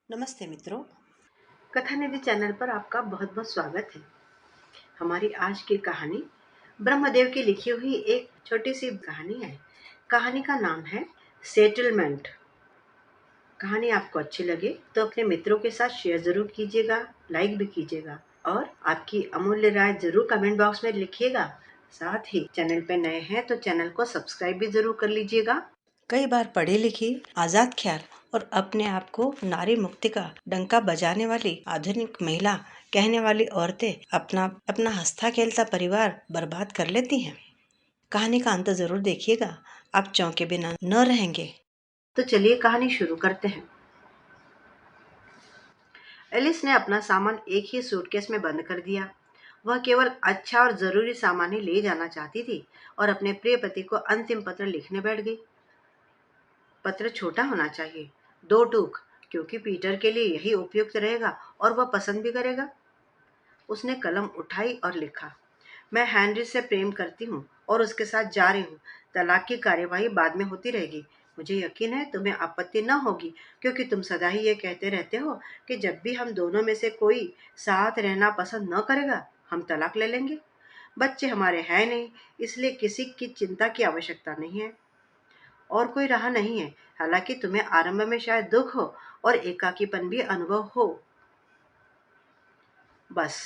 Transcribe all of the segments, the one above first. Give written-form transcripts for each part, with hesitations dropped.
नमस्ते मित्रों, कथा निधि चैनल पर आपका बहुत बहुत स्वागत है। हमारी आज की कहानी ब्रह्मदेव की लिखी हुई एक छोटी सी कहानी है। कहानी का नाम है सेटलमेंट। कहानी आपको अच्छी लगे तो अपने मित्रों के साथ शेयर जरूर कीजिएगा, लाइक भी कीजिएगा और आपकी अमूल्य राय जरूर कमेंट बॉक्स में लिखिएगा। साथ ही चैनल पे नए हैं तो चैनल को सब्सक्राइब भी जरूर कर लीजिएगा। कई बार पढ़ी लिखी, आजाद ख्याल और अपने आप को नारी मुक्ति का डंका बजाने वाली आधुनिक महिला कहने वाली औरतें अपना अपना हंसता खेलता परिवार बर्बाद कर लेती हैं। कहानी का अंत जरूर देखिएगा, आप चौंके बिना न रहेंगे। तो चलिए कहानी शुरू करते हैं। एलिस ने अपना सामान एक ही सूटकेस में बंद कर दिया। वह केवल अच्छा और जरूरी सामान ही ले जाना चाहती थी और अपने प्रिय पति को अंतिम पत्र लिखने बैठ गई। पत्र छोटा होना चाहिए, 2 टूक, क्योंकि पीटर के लिए यही उपयुक्त रहेगा और वह पसंद भी करेगा। उसने कलम उठाई और लिखा, मैं हेनरी से प्रेम करती हूँ और उसके साथ जा रही हूँ। तलाक की कार्यवाही बाद में होती रहेगी। मुझे यकीन है तुम्हें आपत्ति न होगी, क्योंकि तुम सदा ही ये कहते रहते हो कि जब भी हम दोनों में से कोई साथ रहना पसंद न करेगा, हम तलाक ले लेंगे। बच्चे हमारे हैं नहीं, इसलिए किसी की चिंता की आवश्यकता नहीं है और कोई राह नहीं है। हालांकि तुम्हें आरंभ में शायद दुख हो और एकाकीपन भी अनुभव हो। बस।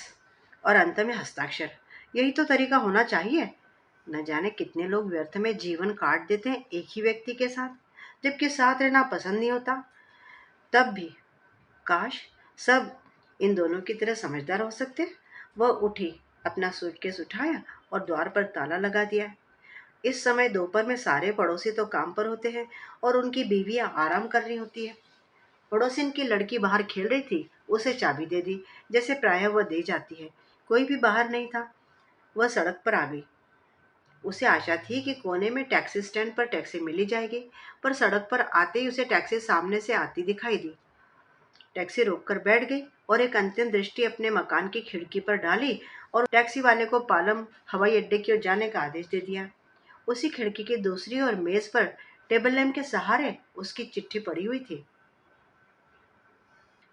और अंत में हस्ताक्षर। यही तो तरीका होना चाहिए। न जाने कितने लोग व्यर्थ में जीवन काट देते हैं एक ही व्यक्ति के साथ, जबकि साथ रहना पसंद नहीं होता। तब भी काश सब इन दोनों की तरह समझदार हो सकते। वह उठी, अपना सूटकेस उठाया और द्वार पर ताला लगा दिया। इस समय दोपहर में सारे पड़ोसी तो काम पर होते हैं और उनकी बीवियां आराम कर रही होती है। पड़ोसिन की लड़की बाहर खेल रही थी, उसे चाबी दे दी, जैसे प्रायः वह दे जाती है। कोई भी बाहर नहीं था। वह सड़क पर आ गई। उसे आशा थी कि कोने में टैक्सी स्टैंड पर टैक्सी मिली जाएगी, पर सड़क पर आते ही उसे टैक्सी सामने से आती दिखाई दी। टैक्सी रोककर बैठ गई और एक अंतिम दृष्टि अपने मकान की खिड़की पर डाली और टैक्सी वाले को पालम हवाई अड्डे की ओर जाने का आदेश दे दिया। उसी खिड़की की दूसरी ओर मेज पर टेबल लैंप के सहारे उसकी चिट्ठी पड़ी हुई थी।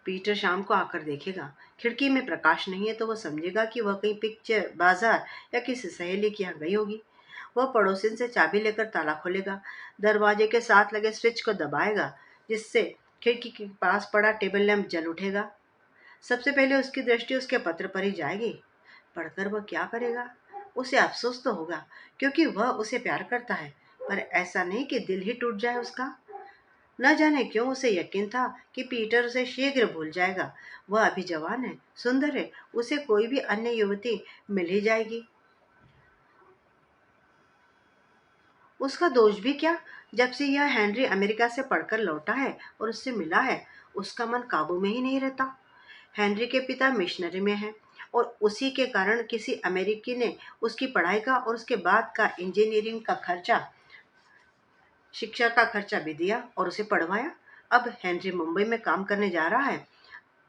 पीटर शाम को आकर देखेगा। खिड़की में प्रकाश नहीं है तो वह समझेगा कि वह कहीं पिक्चर बाजार या किसी सहेली के यहाँ गई होगी। वह पड़ोसिन से चाबी लेकर ताला खोलेगा, दरवाजे के साथ लगे स्विच को दबाएगा, जिससे खिड़की के पास पड़ा टेबल लैंप जल उठेगा। सबसे पहले उसकी दृष्टि उसके पत्र पर ही जाएगी। पढ़कर वह क्या करेगा? उसे अफसोस तो होगा, क्योंकि वह उसे प्यार करता है, पर ऐसा नहीं कि दिल ही टूट जाए उसका। न जाने क्यों उसे यकीन था कि पीटर उसे शीघ्र भूल जाएगा। वह अभी जवान है, सुंदर है, उसे कोई भी अन्य युवती मिल ही जाएगी। उसका दोष भी क्या? जब से यह हेनरी अमेरिका से पढ़कर लौटा है और उससे मिला है, उसका मन काबू में ही नहीं रहता। हेनरी के पिता मिशनरी में हैं और उसी के कारण किसी अमेरिकी ने उसकी पढ़ाई का और उसके बाद का इंजीनियरिंग का खर्चा, शिक्षा का खर्चा भी दिया और उसे पढ़वाया। अब हेनरी मुंबई में काम करने जा रहा है।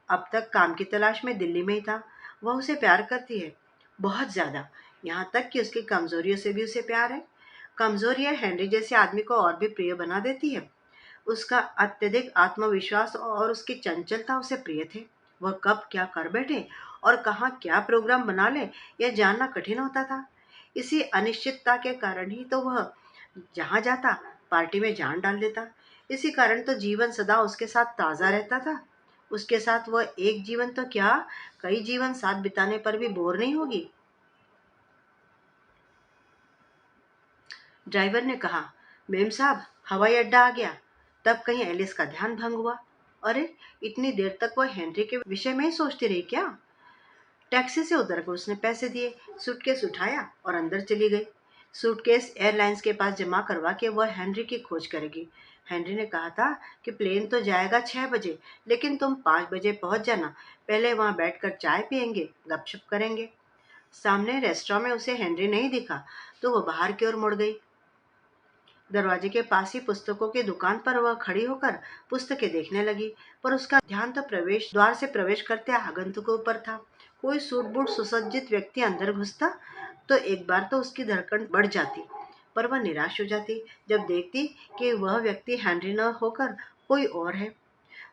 अब तक काम की तलाश में दिल्ली में ही था। वह उसे प्यार करती है, बहुत ज्यादा, यहाँ तक कि उसकी कमजोरियों से भी उसे प्यार है। कमजोरियां हेनरी जैसे आदमी को और भी प्रिय बना देती है। उसका अत्यधिक आत्मविश्वास और उसकी चंचलता उसे प्रिय थे। वह कब क्या कर बैठे और कहाँ क्या प्रोग्राम बना ले, यह जानना कठिन होता था। इसी अनिश्चितता के कारण ही तो वह जहाँ जाता पार्टी में जान डाल देता। इसी कारण तो जीवन सदा उसके साथ ताजा रहता था। उसके साथ वह एक जीवन तो क्या, कई जीवन साथ बिताने पर भी बोर नहीं होगी। ड्राइवर ने कहा, मेम साहब, हवाई अड्डा आ गया। तब कहीं एलिस का ध्यान भंग हुआ। अरे, इतनी देर तक वह हेनरी के विषय में ही सोचती रही क्या? टैक्सी से उतरकर उसने पैसे दिए, सूटकेस उठाया और अंदर चली गई। सूटकेस एयरलाइंस के पास जमा करवा के वह हेनरी की खोज करेगी। हेनरी ने कहा था कि प्लेन तो जाएगा 6 बजे, लेकिन तुम 5 बजे पहुंच जाना। पहले वहां बैठकर चाय पियेंगे, गपशप करेंगे। सामने रेस्टोरेंट में उसे हेनरी नहीं दिखा तो वह बाहर की ओर मुड़ गई। दरवाजे के पास ही पुस्तकों की दुकान पर वह खड़ी होकर पुस्तकें देखने लगी, पर उसका ध्यान तो प्रवेश द्वार से प्रवेश करते आगंतुकों पर था। कोई सूट बूट सुसज्जित व्यक्ति अंदर घुसता तो एक बार तो उसकी धड़कन बढ़ जाती, पर वह निराश हो जाती जब देखती कि वह व्यक्ति हेनरी न होकर कोई और है।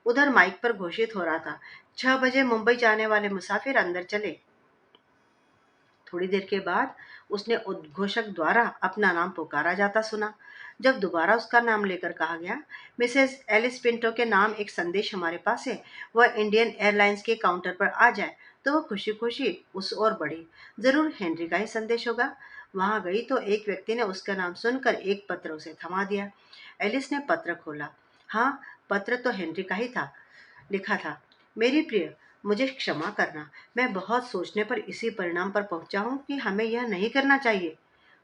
उधर माइक पर घोषित हो रहा था, 6 बजे मुंबई जाने वाले मुसाफिर अंदर चले। थोड़ी देर के बाद उसने उद्घोषक द्वारा अपना नाम पुकारा जाता सुना। जब दोबारा उसका नाम लेकर कहा गया, मिसेस एलिस पिंटो के नाम एक संदेश हमारे पास है, वह इंडियन एयरलाइंस के काउंटर पर आ जाए, तो वह खुशी खुशी उस ओर बढ़ी। जरूर हेनरी का ही संदेश होगा। वहां गई तो एक व्यक्ति ने उसका नाम सुनकर एक पत्र उसे थमा दिया। एलिस ने पत्र खोला। हाँ, पत्र तो हेनरी का ही था। लिखा था, मेरी प्रिय, मुझे क्षमा करना, मैं बहुत सोचने पर इसी परिणाम पर पहुंचा हूं कि हमें यह नहीं करना चाहिए।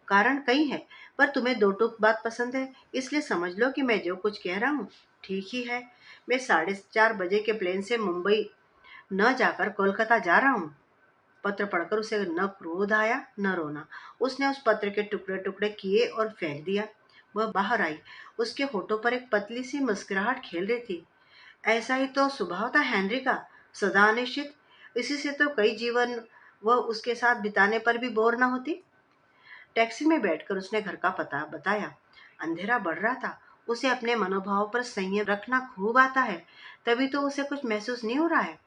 कारण कई है, पर तुम्हें दो टूक बात पसंद है, इसलिए समझ लो कि मैं जो कुछ कह रहा हूँ ठीक ही है। मैं 4:30 बजे के प्लेन से मुंबई न जाकर कोलकाता जा रहा हूँ। पत्र पढ़कर उसे न क्रोध आया न रोना। उसने उस पत्र के टुकड़े टुकड़े किए और फेंक दिया। वह बाहर आई। उसके होठों पर एक पतली सी मुस्कुराहट खेल रही थी। ऐसा ही तो स्वभाव था हेनरी का, सदा अनिश्चित। इसी से तो कई जीवन वह उसके साथ बिताने पर भी बोर न होती। टैक्सी में बैठकर उसने घर का पता बताया। अंधेरा बढ़ रहा था। उसे अपने मनोभाव पर संयम रखना खूब आता है, तभी तो उसे कुछ महसूस नहीं हो रहा है।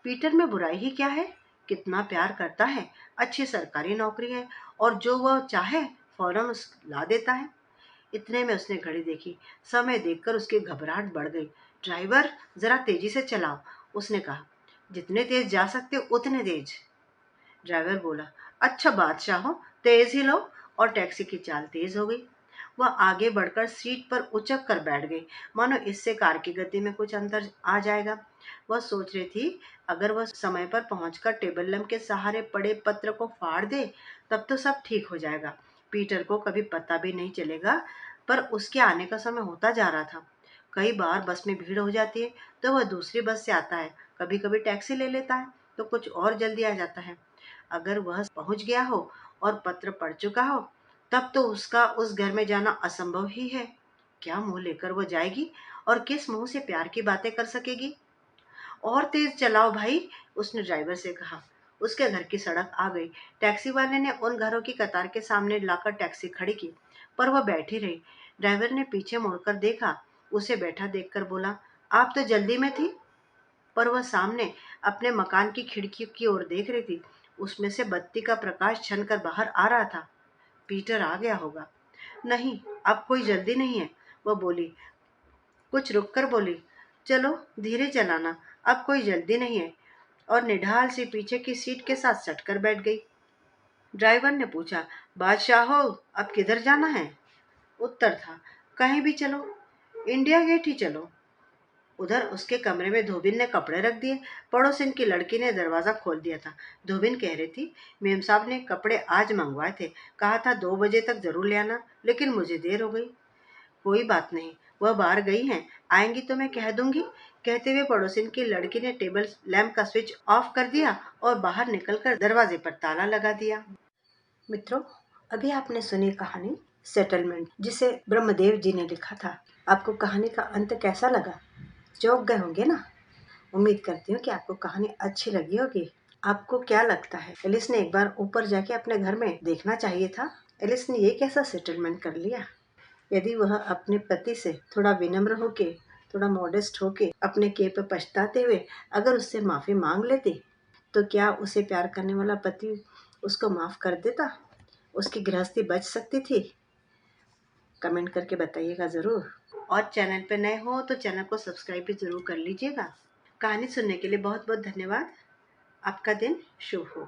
पीटर में बुराई ही क्या है? कितना प्यार करता है, अच्छी सरकारी नौकरी है, और जो वह चाहे फौरन उस ला देता है। इतने में उसने घड़ी देखी। समय देखकर उसकी घबराहट बढ़ गई। ड्राइवर, जरा तेजी से चलाओ, उसने कहा। जितने तेज जा सकते उतने तेज। ड्राइवर बोला, अच्छा बादशाह हो, तेज ही लो। और टैक्सी की चाल तेज हो गई। वह आगे बढ़कर सीट पर उचक कर बैठ गई, मानो इससे कार की गति में कुछ अंतर आ जाएगा। वह सोच रही थी, अगर वह समय पर पहुंचकर टेबल लैंप के सहारे पड़े पत्र को फाड़ दे, तब तो सब ठीक हो जाएगा। पीटर को कभी पता भी नहीं चलेगा। पर उसके आने का समय होता जा रहा था। कई बार बस में भीड़ हो जाती है तो वह दूसरी बस से आता है, कभी कभी टैक्सी ले लेता है तो कुछ और जल्दी आ जाता है। अगर वह पहुंच गया हो और पत्र पढ़ चुका हो, तब तो उसका उस घर में जाना असंभव ही है। क्या मुंह लेकर वो जाएगी और किस मुंह से प्यार की बातें कर सकेगी? और तेज चलाओ भाई, उसने ड्राइवर से कहा। उसके घर की सड़क आ गई। टैक्सी वाले ने उन घरों की कतार के सामने लाकर टैक्सी खड़ी की, पर वह बैठी रही। ड्राइवर ने पीछे मुड़कर देखा। उसे बैठा देखकर बोला, आप तो जल्दी में थी। पर वह सामने अपने मकान की खिड़की की ओर देख रही थी। उसमें से बत्ती का प्रकाश छन कर बाहर आ रहा था। पीटर आ गया होगा। नहीं, अब कोई जल्दी नहीं है, वह बोली। कुछ रुक कर बोली, चलो धीरे चलाना, अब कोई जल्दी नहीं है। और निढाल से पीछे की सीट के साथ सटकर बैठ गई। ड्राइवर ने पूछा, बादशाह हो, अब किधर जाना है? उत्तर था, कहीं भी चलो, इंडिया गेट ही चलो। उधर उसके कमरे में धोबिन ने कपड़े रख दिए। पड़ोसिन की लड़की ने दरवाजा खोल दिया था। धोबिन कह रही थी, मेम साहब ने कपड़े आज मंगवाए थे, कहा था 2 बजे तक जरूर ले आना, लेकिन मुझे देर हो गई। कोई बात नहीं, वह बाहर गई हैं, आएंगी तो मैं कह दूंगी। कहते हुए पड़ोसिन की लड़की ने टेबल लैंप का स्विच ऑफ कर दिया और बाहर निकलकर दरवाजे पर ताला लगा दिया। मित्रों, अभी आपने सुनी कहानी सेटलमेंट, जिसे ब्रह्मदेव जी ने लिखा था। आपको कहानी का अंत कैसा लगा? चौंक गए होंगे ना? उम्मीद करती हूँ कि आपको कहानी अच्छी लगी होगी। आपको क्या लगता है, एलिस ने एक बार ऊपर जाके अपने घर में देखना चाहिए था? एलिस ने ये कैसा सेटलमेंट कर लिया? यदि वह अपने पति से थोड़ा विनम्र होके, थोड़ा मॉडेस्ट होके, अपने किए पे पछताते हुए अगर उससे माफ़ी मांग लेती, तो क्या उसे प्यार करने वाला पति उसको माफ़ कर देता? उसकी गृहस्थी बच सकती थी? कमेंट करके बताइएगा ज़रूर। और चैनल पर नए हो तो चैनल को सब्सक्राइब भी ज़रूर कर लीजिएगा। कहानी सुनने के लिए बहुत बहुत धन्यवाद। आपका दिन शुभ हो।